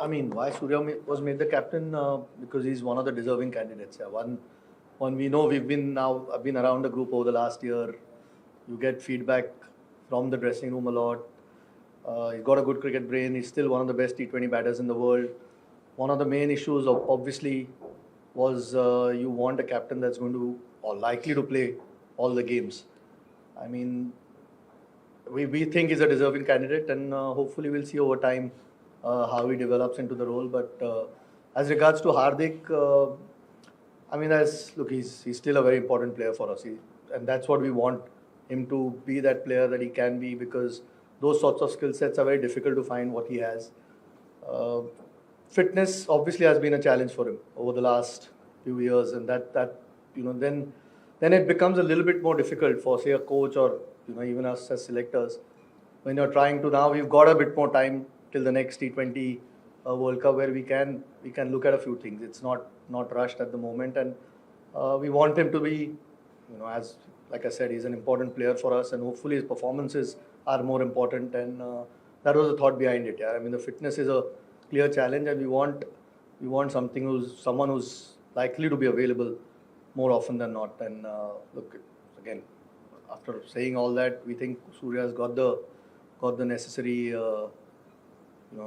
I mean, why was made the captain? Because he's one of the deserving candidates. Yeah. One we know I've been around the group over the last year. You get feedback from the dressing room a lot. He's got a good cricket brain. He's still one of the best T20 batters in the world. One of the main issues, obviously, was you want a captain that's going to or likely to play all the games. I mean, we think he's a deserving candidate, and hopefully we'll see over time how he develops into the role. But as regards to Hardik, I mean, he's still a very important player for us, and that's what we want him to be, that player that he can be, because those sorts of skill sets are very difficult to find what he has. Fitness obviously has been a challenge for him over the last few years, and then it becomes a little bit more difficult for, say, a coach or even us as selectors when you're trying to. Now we've got a bit more time till the next T20 World Cup where we can look at a few things. It's not rushed at the moment, and we want him to be, as like I said, he's an important player for us, and hopefully his performances are more important, and that was the thought behind it. Yeah, I mean, the fitness is a clear challenge, and we want someone who's likely to be available more often than not. And look, again, after saying all that, we think Surya has got the necessary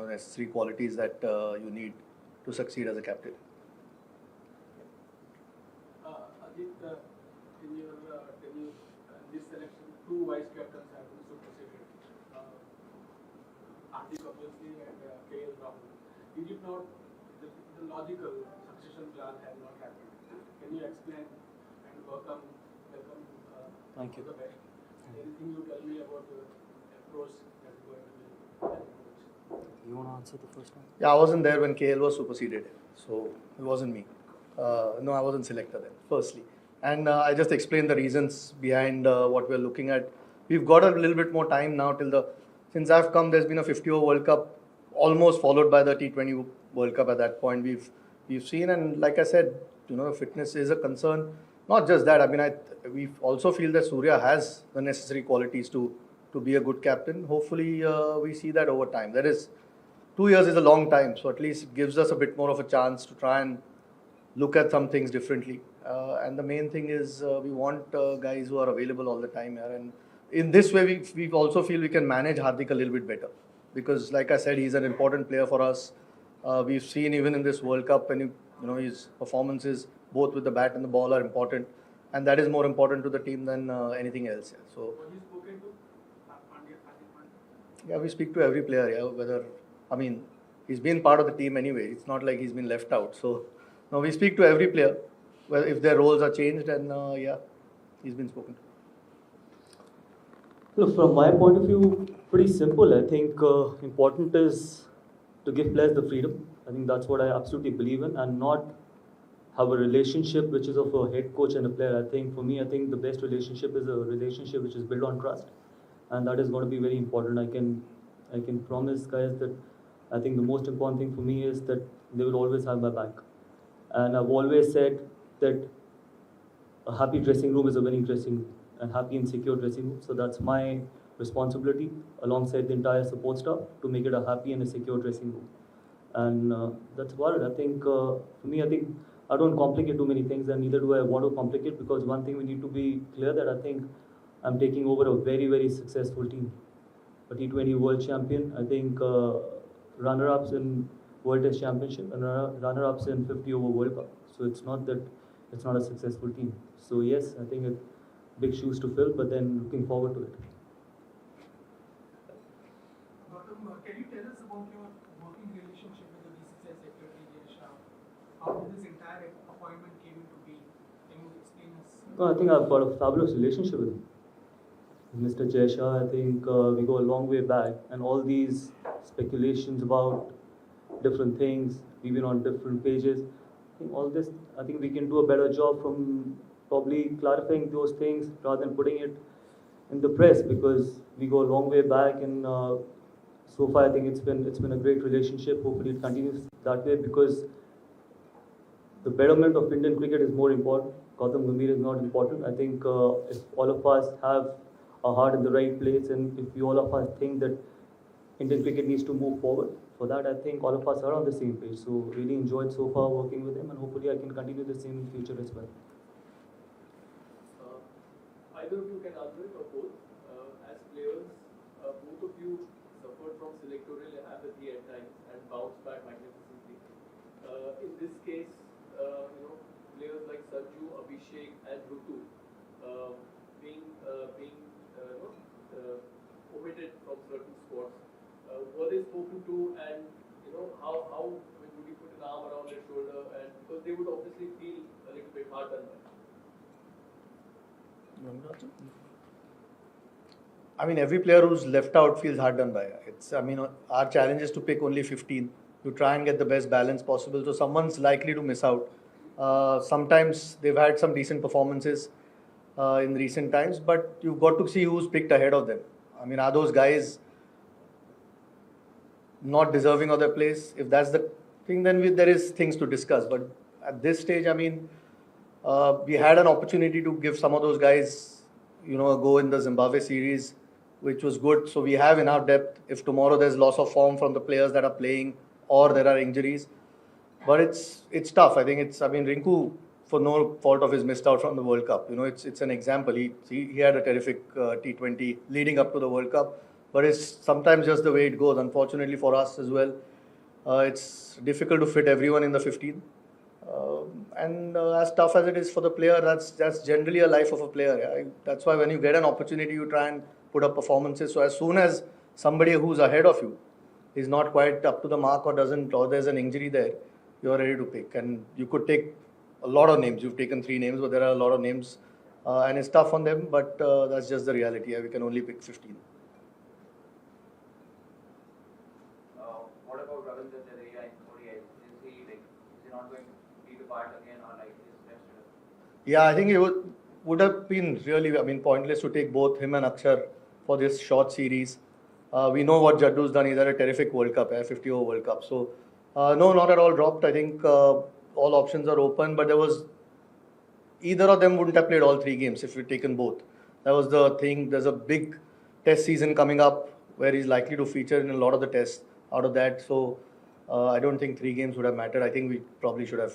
necessary qualities that you need to succeed as a captain. Ajit, in your tenure in this selection, two vice captains have been superseded. Hardik obviously and KL Rahul. Did you not the logical succession plan has not happened? Can you explain? And welcome. Thank you. The best. Anything you tell me about the approach that's going to be? You want to answer the first one? Yeah, I wasn't there when KL was superseded, so it wasn't me. No, I wasn't selected then, firstly. And I just explained the reasons behind what we're looking at. We've got a little bit more time now since I've come, there's been a 50-over World Cup, almost followed by the T20 World Cup at that point. We've seen, and like I said, fitness is a concern. Not just that, I mean, we also feel that Surya has the necessary qualities to be a good captain. Hopefully, we see that over time. 2 years is a long time, so at least it gives us a bit more of a chance to try and look at some things differently. And the main thing is we want guys who are available all the time here. And in this way, we also feel we can manage Hardik a little bit better. Because like I said, he's an important player for us. We've seen even in this World Cup, and his performances both with the bat and the ball are important. And that is more important to the team than anything else. Yeah. So, have you spoken to Hardik? Yeah, we speak to every player. Yeah, he's been part of the team anyway. It's not like he's been left out. So, no, we speak to every player. Well, if their roles are changed, and yeah, he's been spoken to. Look, from my point of view, pretty simple. I think important is to give players the freedom. I think that's what I absolutely believe in, and not have a relationship which is of a head coach and a player. I think the best relationship is a relationship which is built on trust, and that is going to be very important. I can promise guys that I think the most important thing for me is that they will always have my back. And I've always said that a happy dressing room is a winning dressing room, and happy and secure dressing room. So that's my responsibility alongside the entire support staff to make it a happy and a secure dressing room. And that's about it. I think for me, I don't complicate too many things, and neither do I want to complicate, because one thing we need to be clear that I think I'm taking over a very, very successful team. A T20 World Champion, I think runner-ups in World Test Championship and runner-ups in 50-over World Cup. So it's not that it's not a successful team. So yes, I think it's big shoes to fill, but then looking forward to it. Gautam, can you tell us about your working relationship with the BCCI Secretary Jay? How did this entire appointment came into being? Can you explain us? No, I think I've got a fabulous relationship with him. Mr. Jay, I think we go a long way back, and all these speculations about different things, we've been on different pages. I think we can do a better job from probably clarifying those things rather than putting it in the press, because we go a long way back, and so far I think it's been a great relationship. Hopefully it continues that way, because the betterment of Indian cricket is more important. Gautam Gambhir is not important. I think if all of us have our heart in the right place, and if we all of us think that Indian cricket needs to move forward, for that, I think all of us are on the same page. So really enjoyed so far working with him, and hopefully I can continue the same in future as well. Either of you can answer it or both. As players, both of you suffered from selectorial apathy at times and bounced back magnificently. In this case, players like Sanju, Abhishek, and Rutu being omitted from certain squads. Were they spoken to, and how would you put an arm around their shoulder, and because they would obviously feel a little bit hard done by. I mean, every player who's left out feels hard done by. Our challenge is to pick only 15 to try and get the best balance possible. So someone's likely to miss out. Sometimes they've had some decent performances in recent times, but you've got to see who's picked ahead of them. I mean, are those guys not deserving of their place? If that's the thing, then there is things to discuss. But at this stage, we had an opportunity to give some of those guys, a go in the Zimbabwe series, which was good. So we have enough depth if tomorrow there's loss of form from the players that are playing or there are injuries. But it's tough. Rinku, for no fault of his, missed out from the World Cup. It's an example. He had a terrific T20 leading up to the World Cup. But it's sometimes just the way it goes. Unfortunately for us as well, it's difficult to fit everyone in the 15. And as tough as it is for the player, that's generally a life of a player. Yeah? That's why when you get an opportunity, you try and put up performances. So as soon as somebody who's ahead of you is not quite up to the mark or there's an injury there, you're ready to pick. And you could take a lot of names. You've taken 3 names, but there are a lot of names. And it's tough on them, but that's just the reality. Yeah? We can only pick 15. What about Ravindra Jadeja in ODI? Is he not going to be the part again, or is next to? Yeah, I think it would have been really, pointless to take both him and Akshar for this short series. We know what Jaddu's done. He's had a terrific World Cup, 50 over World Cup. So, no, not at all dropped. I think all options are open, but either of them wouldn't have played all 3 games if we'd taken both. That was the thing. There's a big test season coming up where he's likely to feature in a lot of the tests out of that. So, I don't think 3 games would have mattered. I think we probably should have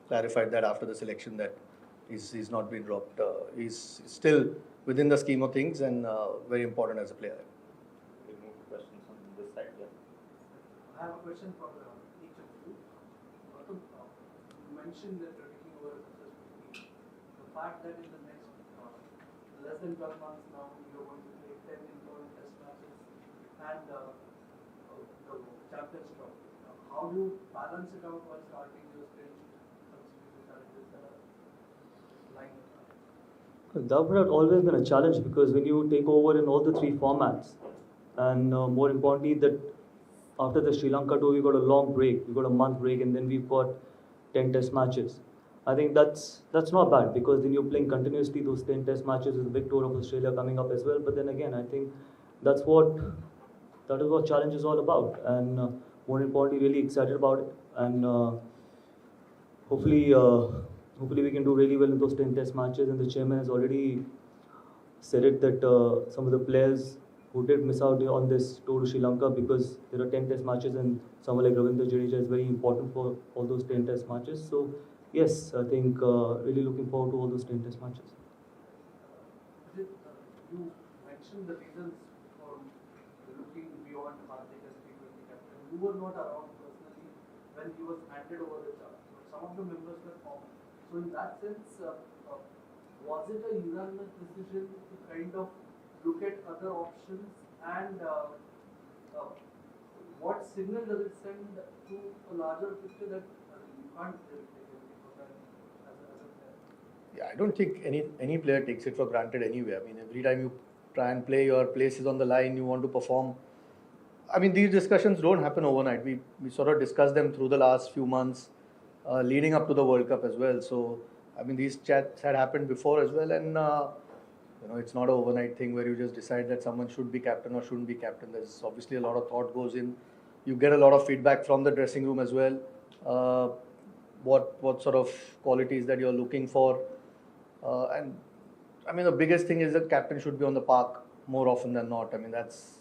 clarified that after the selection that he's not been dropped. He's still within the scheme of things and very important as a player. We'll move to questions on this side. Yeah. I have a question for each of you. Gautam, you mentioned that you're taking over as a team. The fact that in the next less than 12 months now, you're going to play 10 important test matches and the Champions Trophy. How do you balance it out while starting your stint, considering the challenges that are lying in front of you? That would have always been a challenge, because when you take over in all the 3 formats, and more importantly, that after the Sri Lanka tour, we got a long break, we got a month break, and then we've got 10 test matches. I think that's not bad, because then you're playing continuously those 10 test matches with the big tour of Australia coming up as well. But then again, I think that is what challenge is all about, and more importantly, really excited about it, and hopefully we can do really well in those 10 test matches. And the chairman has already said it that some of the players who did miss out on this tour to Sri Lanka, because there are 10 test matches and someone like Ravindra Jadeja is very important for all those 10 test matches. So yes, I think really looking forward to all those 10 test matches. Ajit, you mentioned the reasons for looking beyond Hardik as T20 captain. You were not around personally when he was handed over the charge, but some of the members were formed. So in that sense, was it a unanimous decision to kind of look at other options, and what signal does it send to a larger picture that you can't really take everything for granted as a player? Yeah, I don't think any player takes it for granted anyway. Every time you try and play, your place is on the line, you want to perform. These discussions don't happen overnight. We sort of discussed them through the last few months, leading up to the World Cup as well. So, these chats had happened before as well, and it's not an overnight thing where you just decide that someone should be captain or shouldn't be captain. There's obviously a lot of thought goes in. You get a lot of feedback from the dressing room as well. What sort of qualities that you're looking for, and the biggest thing is that captain should be on the park more often than not. That's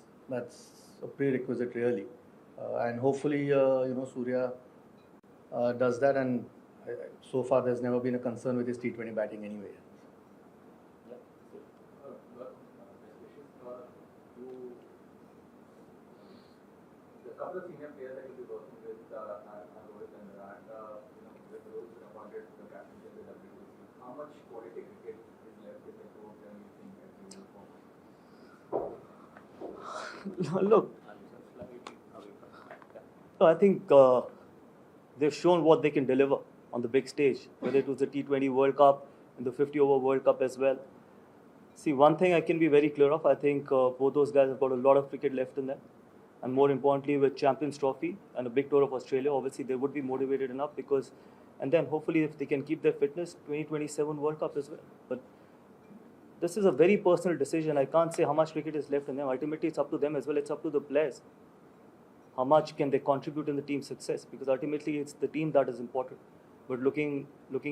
a prerequisite really. And hopefully, Surya does that. And so far, there's never been a concern with his T20 batting anyway. The couple of senior players that you'll be working with are Rohit and Virat. With Rohit being appointed to the captaincy of the WBC, how much quality cricket is left in the court and you think that you will perform? Look, I think they've shown what they can deliver on the big stage, whether it was the T20 World Cup and the 50-over World Cup as well. See, one thing I can be very clear of, I think both those guys have got a lot of cricket left in them. And more importantly, with Champions Trophy and a big tour of Australia, obviously they would be motivated enough because, and then hopefully if they can keep their fitness, 2027 World Cup as well. But this is a very personal decision. I can't say how much cricket is left in them. Ultimately, it's up to them as well. It's up to the players. How much can they contribute in the team's success? Because ultimately, it's the team that is important. But looking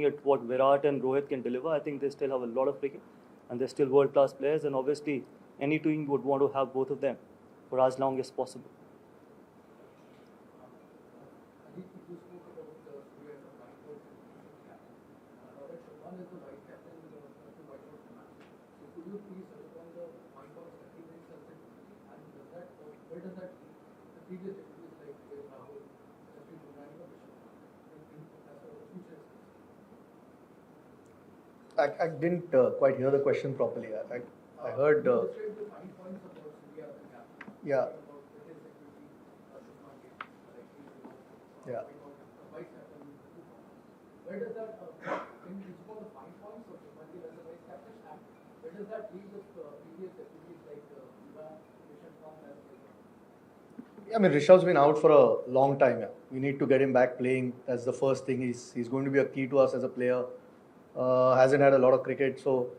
at what Virat and Rohit can deliver, I think they still have a lot of cricket, and they're still world-class players. And obviously, any team would want to have both of them for as long as possible. Ajit, you spoke about Surya as a white horse captain. Now that Shubman is the vice captain of the white horse match. So could you please respond the white horse category sensitivity and does that where does that leave the previous deputies like Rahul, Jasprit Bumrah, and Rishabh Pant as far as the future is concerned? I didn't quite hear the question properly. I heard. You described the 5 points about Surya as a captain. Yeah. About his activity, Shubman Gill, like Yeah. vice captain, 2 points. Where does that, in each of the 5 points of Shubman Gill as a vice captain, and where does that leave the previous deputies like Bumrah, Rishabh Pant as well? I mean, Rishabh's been out for a long time. Yeah. We need to get him back playing. That's the first thing. He's going to be a key to us as a player. Hasn't had a lot of cricket, so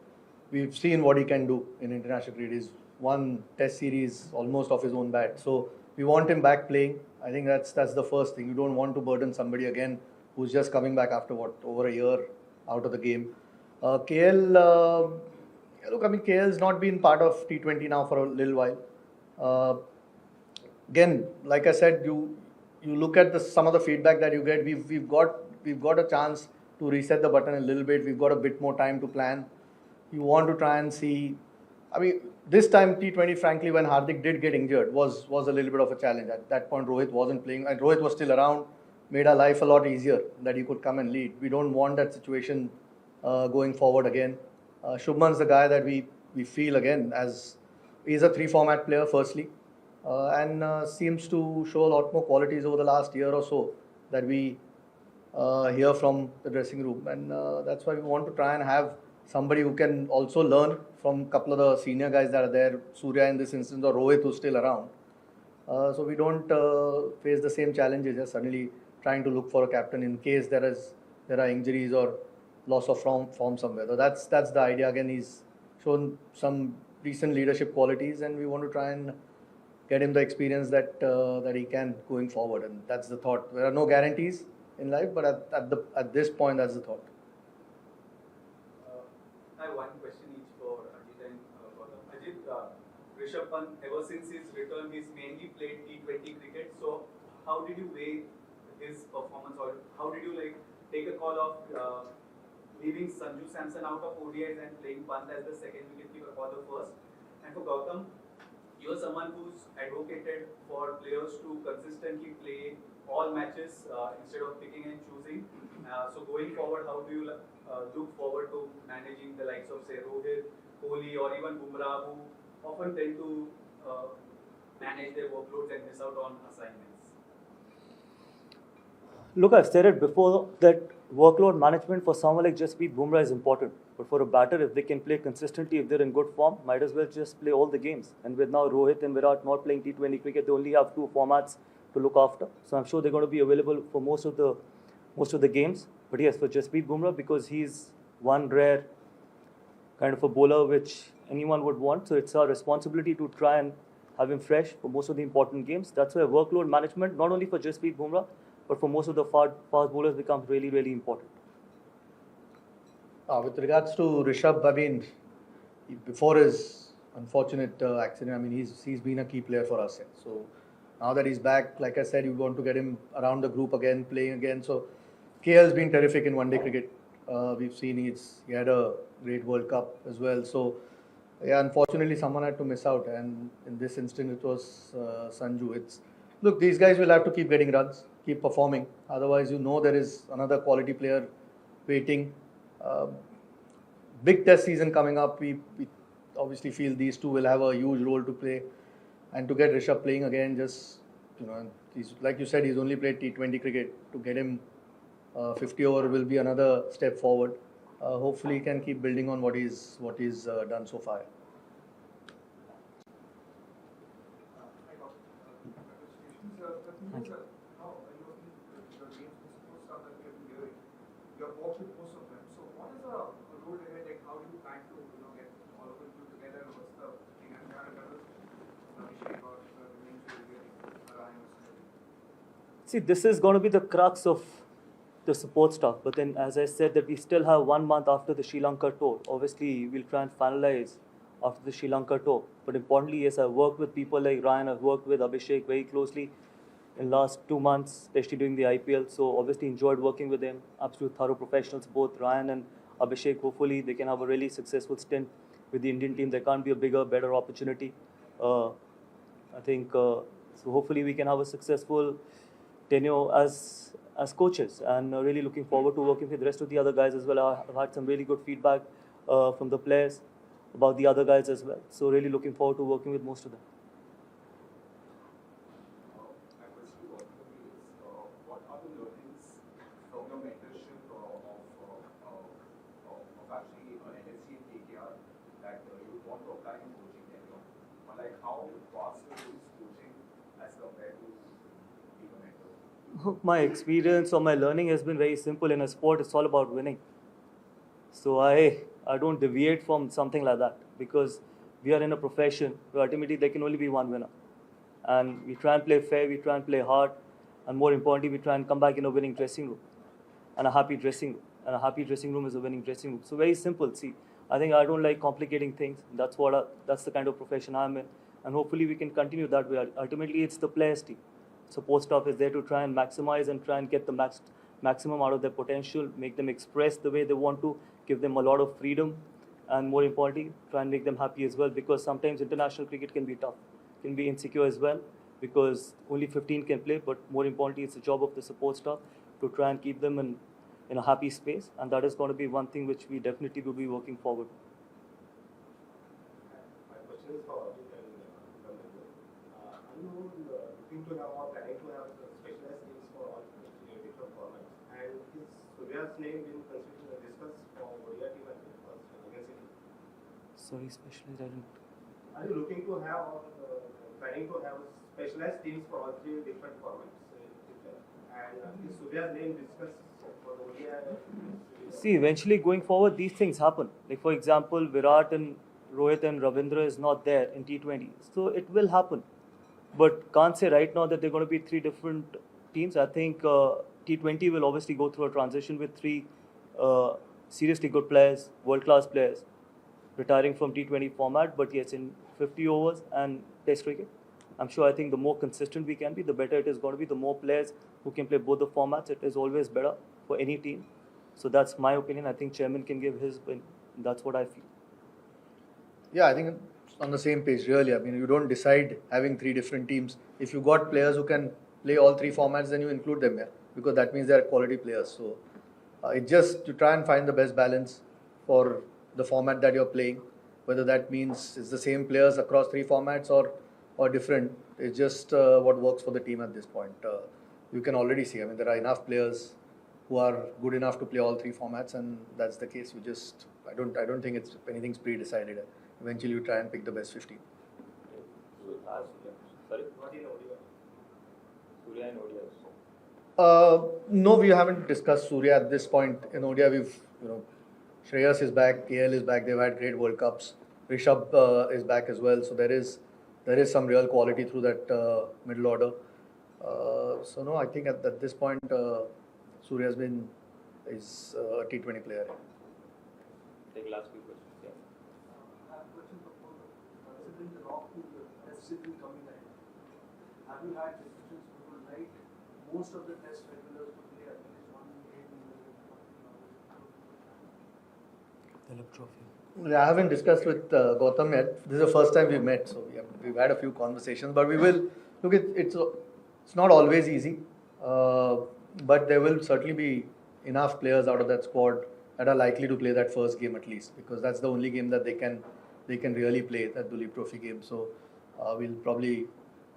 we've seen what he can do in international cricket. He's won Test series almost off his own bat. So we want him back playing. I think that's the first thing. You don't want to burden somebody again who's just coming back after over a year out of the game. KL, look, I mean, KL's not been part of T20 now for a little while. Again, like I said, you look at some of the feedback that you get. We've got a chance to reset the button a little bit. We've got a bit more time to plan. You want to try and see. I mean, this time T20, frankly, when Hardik did get injured, was a little bit of a challenge. At that point, Rohit wasn't playing, and Rohit was still around. Made our life a lot easier that he could come and lead. We don't want that situation going forward again. Shubman's the guy that we feel again as he's a 3-format player. Firstly. And seems to show a lot more qualities over the last year or so that we hear from the dressing room, and that's why we want to try and have somebody who can also learn from a couple of the senior guys that are there, Surya in this instance or Rohit who's still around. So we don't face the same challenges as suddenly trying to look for a captain in case there are injuries or loss of form somewhere. So that's the idea. Again, he's shown some decent leadership qualities, and we want to try and get him the experience that he can going forward, and that's the thought. There are no guarantees in life, but at this point, that's the thought. I have one question each for Ajit and Gautam. Ajit, Rishabh Pant, ever since his return, he's mainly played T20 cricket. So, how did you weigh his performance, or how did you take a call of leaving Sanju Samson out of ODIs and playing Pant as the second wicketkeeper for the first? And for Gautam, you're someone who's advocated for players to consistently play all matches instead of picking and choosing. So going forward, how do you look forward to managing the likes of, say, Rohit, Kohli, or even Bumrah, who often tend to manage their workloads and miss out on assignments? Look, I've said it before that workload management for someone like Jasprit Bumrah is important. But for a batter, if they can play consistently, if they're in good form, might as well just play all the games. And with now Rohit and Virat not playing T20 cricket, they only have 2 formats to look after. So I'm sure they're going to be available for most of the games. But yes, for Jasprit Bumrah, because he's one rare kind of a bowler which anyone would want. So it's our responsibility to try and have him fresh for most of the important games. That's why workload management, not only for Jasprit Bumrah, but for most of the fast bowlers, becomes really, really important. With regards to Rishabh, I mean, before his unfortunate accident, I mean, he's been a key player for us. So Now that he's back, like I said, you want to get him around the group again, playing again. So KL's been terrific in one-day cricket. We've seen he had a great World Cup as well. So yeah, unfortunately, someone had to miss out, and in this instance, it was Sanju. Look, these guys will have to keep getting runs, keep performing. Otherwise, there is another quality player waiting. Big test season coming up. We obviously feel these two will have a huge role to play, and to get Rishabh playing again, just he's like you said, he's only played T20 cricket. To get him 50 over will be another step forward. Hopefully, he can keep building on what he's done so far. Thank you. Now, you have the names of sports stuff that we have been hearing. You have worked with most of them. So, what is the road ahead? Like, how do you plan to get all of them together? What's the thing? And kind of Abhishek or the names you're hearing, Ryan or something? See, this is going to be the crux of the support staff. But then, as I said, that we still have 1 month after the Sri Lanka tour. Obviously, we'll try and finalize after the Sri Lanka tour. But importantly, yes, I've worked with people like Ryan. I've worked with Abhishek very closely in last 2 months, especially during the IPL. So obviously enjoyed working with them. Absolute thorough professionals, both Ryan and Abhishek. Hopefully they can have a really successful stint with the Indian team. There can't be a bigger, better opportunity. I think so. Hopefully we can have a successful tenure as coaches, and really looking forward to working with the rest of the other guys as well. I've had some really good feedback from the players about the other guys as well. So really looking forward to working with most of them. My question to Gautam is, what are the learnings from your mentorship of actually NSC and KKR that you want to apply in coaching tenure? Or like how vast is coaching as compared to being a mentor? My experience or my learning has been very simple. In a sport, it's all about winning. So I don't deviate from something like that, because we are in a profession where ultimately there can only be one winner. And we try and play fair, we try and play hard, and more importantly, we try and come back in a winning dressing room and a happy dressing room. And a happy dressing room is a winning dressing room. So very simple. See, I think I don't like complicating things. That's the kind of profession I'm in, and hopefully we can continue that way. Ultimately, it's the players' team. Support staff is there to try and maximize and try and get the maximum out of their potential, make them express the way they want to, give them a lot of freedom, and more importantly, try and make them happy as well, because sometimes international cricket can be tough, can be insecure as well, because only 15 can play, but more importantly, it's the job of the support staff to try and keep them in a happy space, and that is going to be one thing which we definitely will be working forward. My question is for Ajit and Gambhir. Are you looking to have or planning to have specialized teams for all different formats? And is Surya's name being discussed for ODI team as well against India? Sorry, specialized, I didn't. Are you looking to have or planning to have specialized teams for all 3 different formats? And is Surya's name discussed for the ODI? See, eventually going forward, these things happen. Like for example, Virat and Rohit and Ravindra is not there in T20, so it will happen. But can't say right now that they're going to be 3 different teams. I think T20 will obviously go through a transition with 3 seriously good players, world-class players, retiring from T20 format. But yes, in 50 overs and Test cricket, I'm sure I think the more consistent we can be, the better it is going to be. The more players who can play both the formats, it is always better for any team. So that's my opinion. I think chairman can give his, and that's what I feel. Yeah, I think it's on the same page, really. I mean, you don't decide having 3 different teams. If you got players who can play all 3 formats, then you include them, yeah, because that means they are quality players. So it's just to try and find the best balance for the format that you're playing. Whether that means it's the same players across 3 formats or different, it's just what works for the team at this point. You can already see, I mean, there are enough players who are good enough to play all 3 formats, and that's the case. I don't think it's anything's pre-decided. Eventually, you try and pick the best 15. Sorry? Not in ODI. Surya in ODI. No, we haven't discussed Surya at this point. In ODI, we've, Shreyas is back, KL is back. They've had great World Cups. Rishabh is back as well. So there is some real quality through that middle order. So no, I think at this point, Surya is a T20 player. Take last few questions. Yeah. I have a question for both of you. Considering the rock pool, the test season coming ahead, have you had discussions who would like most of the test regulars to play at least one game in the I haven't discussed with Gautam yet. This is the first time we've met, so we've had a few conversations. But we will look. It's not always easy, but there will certainly be enough players out of that squad that are likely to play that first game at least, because that's the only game that they can really play, that Duleep Trophy game. So we'll probably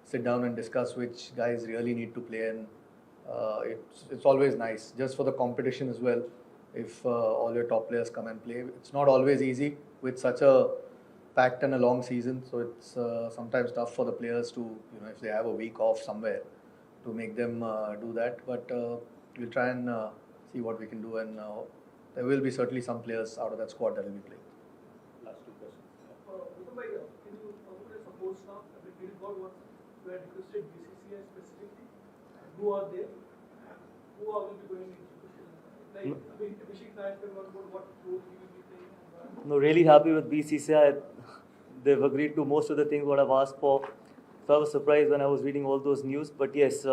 sit down and discuss which guys really need to play, and it's always nice just for the competition as well. If all your top players come and play, it's not always easy with such a packed and a long season. So it's sometimes tough for the players to, if they have a week off somewhere, to make them do that. But we'll try and see what we can do, and there will be certainly some players out of that squad that will be playing. Last two questions. can you talk about support staff? I mean, did God once you had requested BCCI specifically? Who are there? Who are will be going into like, I mean, Abhishek Nayak can work about what role he will be playing. No, really happy with BCCI. They've agreed to most of the things what I've asked for. So I was surprised when I was reading all those news. But yes,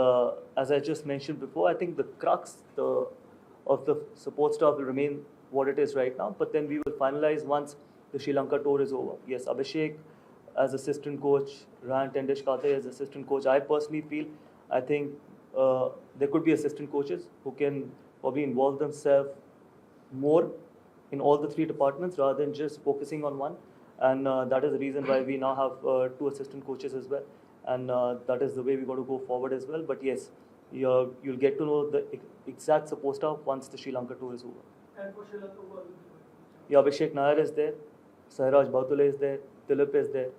as I just mentioned before, I think the crux of the support staff will remain what it is right now. But then we will finalize once the Sri Lanka tour is over. Yes, Abhishek as assistant coach, Ryan Tendishkate as assistant coach. I personally feel, I think there could be assistant coaches who can probably involve themselves more in all the three departments rather than just focusing on one. And that is the reason why we now have two assistant coaches as well. And that is the way we're going to go forward as well. But yes, you'll get to know the exact support staff once the Sri Lanka tour is over. And for Sri Lanka, who are will be going? Yeah, Abhishek Nair is there, Sairaj Bautule is there, Dilip is there,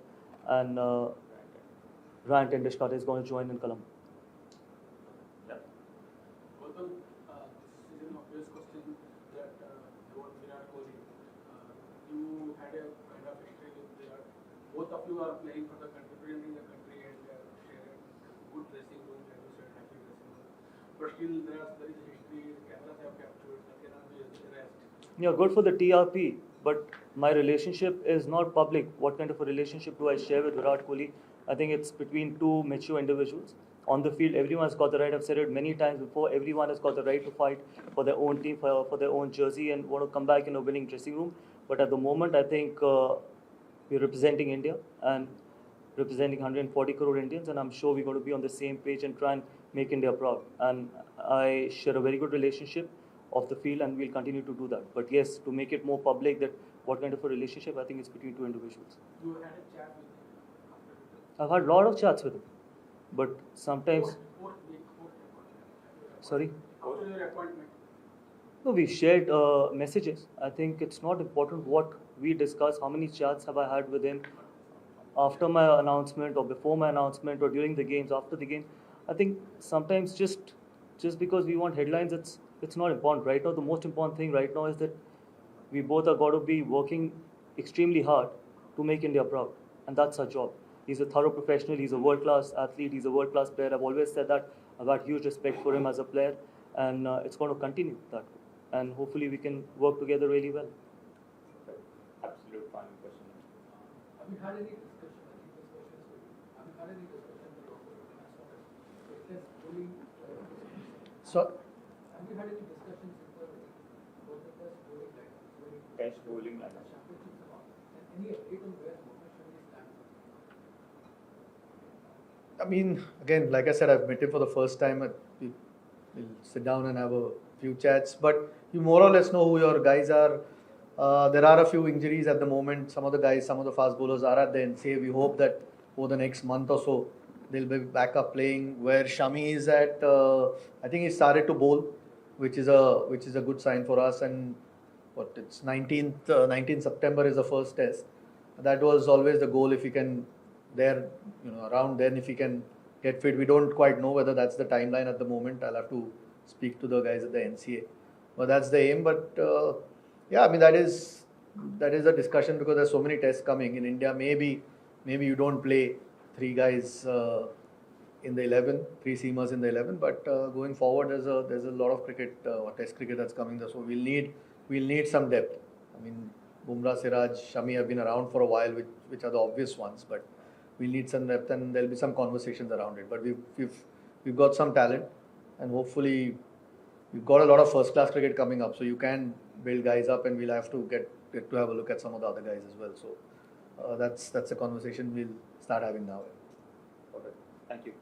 and Ryan Tendishkate is going to join in Colombo. Gautam, this is an obvious question that about Virat Kohli. You had a kind of history with Virat. Both of you are playing for the country, representing the country, and sharing good dressing room, like you said, happy dressing room. But still, there is a history. Cameras have captured. That cannot be erased. Yeah, good for the TRP, but my relationship is not public. What kind of a relationship do I share with Virat Kohli? I think it's between two mature individuals. On the field, everyone has got the right. I've said it many times before. Everyone has got the right to fight for their own team, for their own jersey, and want to come back in a winning dressing room. But at the moment, I think we're representing India and representing 140 crore Indians, and I'm sure we're going to be on the same page and try and make India proud. And I share a very good relationship of the field, and we'll continue to do that. But yes, to make it more public, that what kind of a relationship, I think it's between two individuals. You had a chat with him. I've had a lot of chats with him, but sometimes, Post appointment. sorry, After your appointment. no, we shared messages. I think it's not important what we discuss, how many chats have I had with him after my announcement or before my announcement or during the games, after the game. I think sometimes just because we want headlines, it's not important. Right now, the most important thing right now is that we both are got to be working extremely hard to make India proud, and that's our job. He's a thorough professional. He's a world-class athlete. He's a world-class player. I've always said that. I've had huge respect for him as a player, and it's going to continue that way. And hopefully, we can work together really well. Absolute final question. Have you had any discussion? I think this question is for you. Have you had any discussion with the local fitness bullying? So Have you had any discussions internally about the test bowling lineup? Test bowling lineup. Championships and all. And any update on where professionally stands? I mean, again, like I said, I've met him for the first time. We'll sit down and have a few chats. But you more or less know who your guys are. There are a few injuries at the moment. Some of the guys, some of the fast bowlers are at the NCA. We hope that over the next month or so, they'll be back up playing. Where Shami is at, I think he started to bowl, which is a good sign for us. And it's 19th September is the first test. That was always the goal. If he can around then, if he can get fit. We don't quite know whether that's the timeline at the moment. I'll have to speak to the guys at the NCA. But that's the aim. But yeah, I mean that is a discussion because there's so many tests coming in India. Maybe you don't play three guys in the 11, three seamers in the 11. But going forward, there's a lot of cricket, test cricket that's coming there. So we'll need some depth. I mean, Bumrah, Siraj, Shami have been around for a while, which are the obvious ones. But we'll need some depth, and there'll be some conversations around it. But we've got some talent, and hopefully we've got a lot of first class cricket coming up. So you can build guys up, and we'll have to get to have a look at some of the other guys as well. So that's a conversation we'll start having now. Okay. Thank you.